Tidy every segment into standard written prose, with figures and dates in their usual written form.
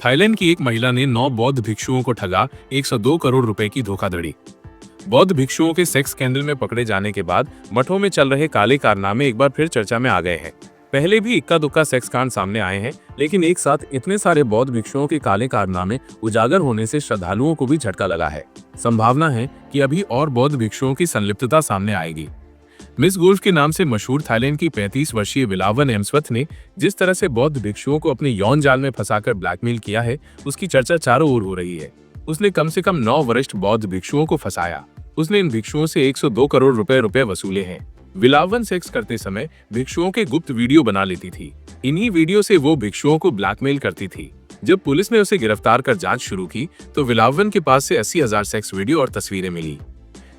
Thailand की एक महिला ने 9 बौद्ध भिक्षुओं को ठगा 102 करोड़ रुपए की धोखाधड़ी। बौद्ध भिक्षुओं के सेक्स स्कैंडल में पकड़े जाने के बाद मठों में चल रहे काले कारनामे एक बार फिर चर्चा में आ गए हैं। पहले भी इक्का दुक्का सेक्स कांड सामने आए हैं, लेकिन एक साथ इतने सारे बौद्ध भिक्षुओं के काले कारनामे उजागर होने से श्रद्धालुओं को भी झटका लगा है। संभावना है कि अभी और बौद्ध भिक्षुओं की संलिप्तता सामने आएगी। मिस गोल्फ के नाम से मशहूर थाईलैंड की 35 वर्षीय विलावन एमस्वथ ने जिस तरह से बौद्ध भिक्षुओं को अपने यौन जाल में फंसाकर ब्लैकमेल किया है, उसकी चर्चा चारों ओर हो रही है। उसने कम से कम 9 वरिष्ठ बौद्ध भिक्षुओं को फंसाया। उसने इन भिक्षुओं से 102 करोड़ रुपए वसूले हैं। विलावन सेक्स करते समय भिक्षुओं के गुप्त वीडियो बना लेती थी। इन्हीं वीडियो से वो भिक्षुओं को ब्लैकमेल करती थी। जब पुलिस ने उसे गिरफ्तार कर जांच शुरू की तो विलावन के पास से 80,000 सेक्स वीडियो और तस्वीरें मिली।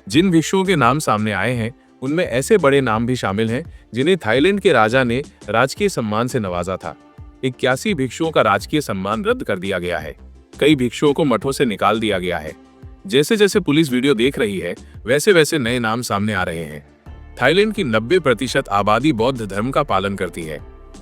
जिन भिक्षुओं के नाम सामने आए हैं उनमें ऐसे बड़े नाम भी शामिल हैं जिन्हें थाईलैंड के राजा ने राजकीय सम्मान से नवाजा था। 81 भिक्षुओं का राजकीय सम्मान रद्द कर दिया गया है। कई भिक्षुओं को मठों से निकाल दिया गया है। जैसे जैसे पुलिस वीडियो देख रही है वैसे वैसे नए नाम सामने आ रहे हैं। थाईलैंड की 90% आबादी बौद्ध धर्म का पालन करती है।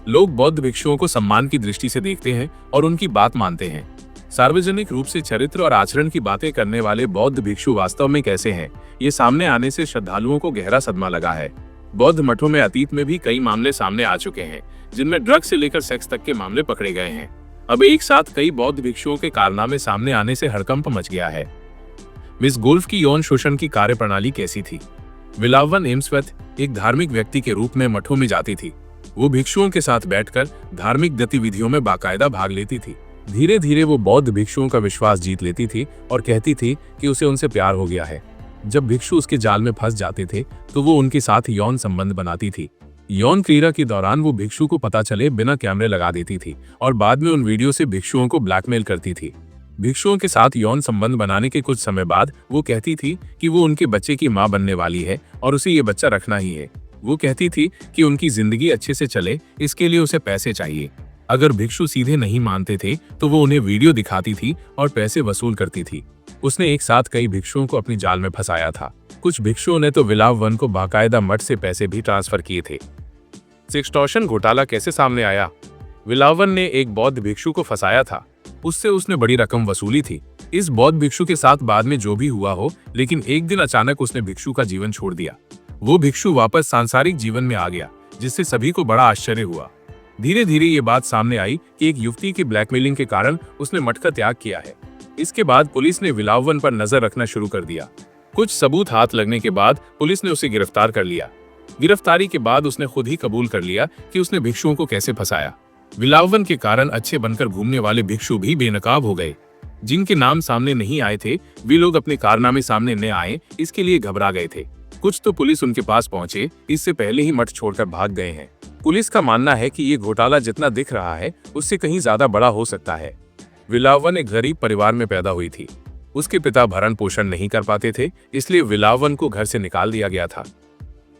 लोग बौद्ध भिक्षुओं को सम्मान की दृष्टि से देखते हैं और उनकी बात मानते हैं। सार्वजनिक रूप से चरित्र और आचरण की बातें करने वाले बौद्ध भिक्षु वास्तव में कैसे हैं, ये सामने आने से श्रद्धालुओं को गहरा सदमा लगा है। बौद्ध मठों में अतीत में भी कई मामले सामने आ चुके हैं, जिनमें ड्रग्स से लेकर सेक्स तक के मामले पकड़े गए हैं। अब एक साथ कई बौद्ध भिक्षुओं के कारनामे सामने आने से हड़कंप मच गया है। मिस गोल्फ की यौन शोषण की कार्यप्रणाली कैसी थी? विलावन एमस्वथ एक धार्मिक व्यक्ति के रूप में मठों में जाती थी। वो भिक्षुओं के साथ बैठकर धार्मिक गतिविधियों में बाकायदा भाग लेती थी। धीरे धीरे वो बौद्ध भिक्षुओं का विश्वास जीत लेती थी और कहती थी कि उसे उनसे प्यार हो गया है। जब भिक्षु उसके जाल में फंस जाते थे तो वो उनके साथ यौन संबंध बनाती थी। यौन क्रीड़ा के दौरान वो भिक्षु को पता चले बिना कैमरे लगा देती थी और बाद में उन वीडियो से भिक्षुओं को ब्लैकमेल करती थी। भिक्षुओं के साथ यौन संबंध बनाने के कुछ समय बाद वो कहती थी कि वो उनके बच्चे की मां बनने वाली है और उसे ये बच्चा रखना ही है। वो कहती थी कि उनकी जिंदगी अच्छे से चले, इसके लिए उसे पैसे चाहिए। अगर भिक्षु सीधे नहीं मानते थे तो वो उन्हें वीडियो दिखाती थी और पैसे वसूल करती थी। उसने एक साथ कई भिक्षुओं को अपनी जाल में फंसाया था। कुछ भिक्षुओं ने तो विलावन को बाकायदा मठ से पैसे भी ट्रांसफर किए थे। एक्सटॉर्शन घोटाला कैसे सामने आया? विलावन ने एक बौद्ध भिक्षु को फंसाया था। उससे उसने बड़ी रकम वसूली थी। इस बौद्ध भिक्षु के साथ बाद में जो भी हुआ हो, लेकिन एक दिन अचानक उसने भिक्षु का जीवन छोड़ दिया। वो भिक्षु वापस सांसारिक जीवन में आ गया, जिससे सभी को बड़ा आश्चर्य हुआ। धीरे धीरे ये बात सामने आई कि एक युवती की ब्लैकमेलिंग के कारण उसने मठ का त्याग किया है। इसके बाद पुलिस ने विलावन पर नजर रखना शुरू कर दिया। कुछ सबूत हाथ लगने के बाद पुलिस ने उसे गिरफ्तार कर लिया। गिरफ्तारी के बाद उसने खुद ही कबूल कर लिया कि उसने भिक्षुओं को कैसे फंसाया। विलावन के कारण अच्छे बनकर घूमने वाले भिक्षु भी बेनकाब हो गए। जिनके नाम सामने नहीं आए थे वे लोग अपने कारनामे सामने न आए इसके लिए घबरा गए थे। कुछ तो पुलिस उनके पास पहुंचे, इससे पहले ही मठ छोड़कर भाग गए हैं। पुलिस का मानना है कि ये घोटाला जितना दिख रहा है उससे कहीं ज्यादा बड़ा हो सकता है। विलावन एक गरीब परिवार में पैदा हुई थी। उसके पिता भरण पोषण नहीं कर पाते थे, इसलिए विलावन को घर से निकाल दिया गया था।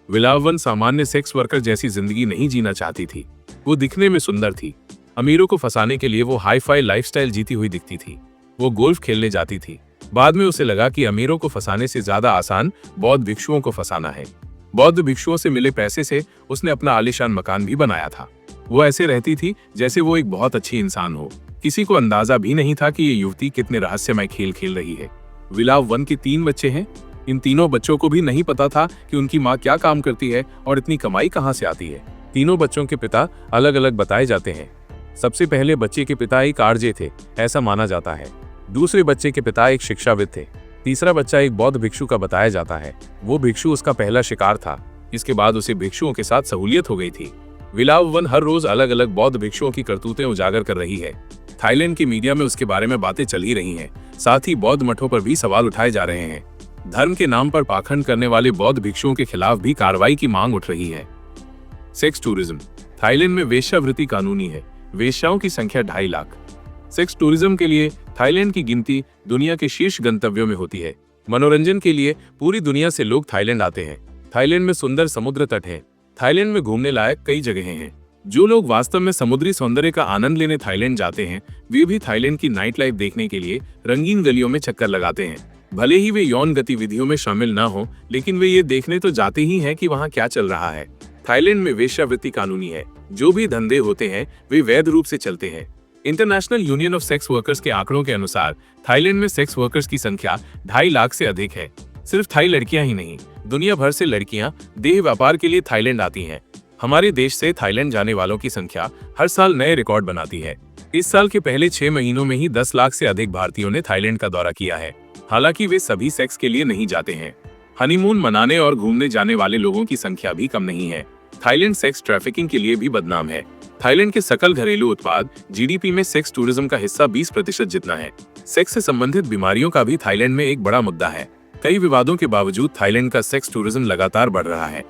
विलावन सामान्य सेक्स वर्कर जैसी जिंदगी नहीं जीना चाहती थी। वो दिखने में सुंदर थी। अमीरों को फंसाने के लिए वो हाई फाई लाइफस्टाइल जीती हुई दिखती थी। वो गोल्फ खेलने जाती थी। बाद में उसे लगा कि अमीरों को फंसाने से ज्यादा आसान बौद्ध भिक्षुओं को फंसाना है। बौद्ध भिक्षुओं से मिले पैसे से उसने अपना आलीशान मकान भी बनाया था। वो ऐसे रहती थी जैसे वो एक बहुत अच्छी इंसान हो। किसी को अंदाजा भी नहीं था कि ये युवती कितने रहस्यमय खेल खेल रही है। विलावन के 3 बच्चे हैं। इन तीनों बच्चों को भी नहीं पता था कि उनकी माँ क्या काम करती है और इतनी कमाई कहाँ से आती है। तीनों बच्चों के पिता अलग अलग बताए जाते हैं। सबसे पहले बच्चे के पिता एक आरजे थे, ऐसा माना जाता है। दूसरे बच्चे के पिता एक शिक्षाविद थे। तीसरा बच्चा एक बौद्ध भिक्षु का बताया जाता है। वो भिक्षु उसका पहला शिकार था। इसके बाद उसे भिक्षुओं के साथ सहूलियत हो गई थी। विलावन हर रोज अलग अलग बौद्ध भिक्षुओं की करतूतें उजागर कर रही है। थाईलैंड की मीडिया में उसके बारे में बातें चल ही रही हैं। साथ ही बौद्ध मठों पर भी सवाल उठाए जा रहे हैं। धर्म के नाम पर पाखंड करने वाले बौद्ध भिक्षुओं के खिलाफ भी कार्रवाई की मांग उठ रही है। Sex tourism. थाईलैंड में वेश्यावृत्ति कानूनी है। वेश्याओं की संख्या 2.5 लाख। सेक्स टूरिज्म के लिए थाईलैंड की गिनती दुनिया के शीर्ष गंतव्यों में होती है। मनोरंजन के लिए पूरी दुनिया से लोग थाईलैंड आते हैं। थाईलैंड में सुंदर समुद्र तट है। थाईलैंड में घूमने लायक कई जगहें हैं। जो लोग वास्तव में समुद्री सौंदर्य का आनंद लेने थाईलैंड जाते हैं वे भी थाईलैंड की नाइट लाइफ देखने के लिए रंगीन गलियों में चक्कर लगाते हैं। भले ही वे यौन गतिविधियों में शामिल ना हो, लेकिन वे ये देखने तो जाते ही हैं कि वहाँ क्या चल रहा है। थाईलैंड में वेश्यावृत्ति कानूनी है। जो भी धंधे होते हैं वे वैध रूप से चलते हैं। International union of sex workers के आंकड़ों के अनुसार थाईलैंड में सेक्स वर्कर्स की संख्या 2.5 लाख से अधिक है। सिर्फ थाई लड़कियां ही नहीं, दुनिया भर से लड़कियां देह व्यापार के लिए थाईलैंड आती हैं। हमारे देश से थाईलैंड जाने वालों की संख्या हर साल नए रिकॉर्ड बनाती है। इस साल के पहले 6 महीनों में ही 10 लाख से अधिक भारतीयों ने थाईलैंड का दौरा किया है। हालांकि वे सभी सेक्स के लिए नहीं जाते हैं। हनीमून मनाने और घूमने जाने वाले लोगों की संख्या भी कम नहीं है। थाईलैंड सेक्स ट्रैफिकिंग के लिए भी बदनाम है। थाईलैंड के सकल घरेलू उत्पाद जीडीपी में सेक्स टूरिज्म का हिस्सा 20% जितना है। सेक्स से संबंधित बीमारियों का भी थाईलैंड में एक बड़ा मुद्दा है। कई विवादों के बावजूद थाईलैंड का सेक्स टूरिज्म लगातार बढ़ रहा है।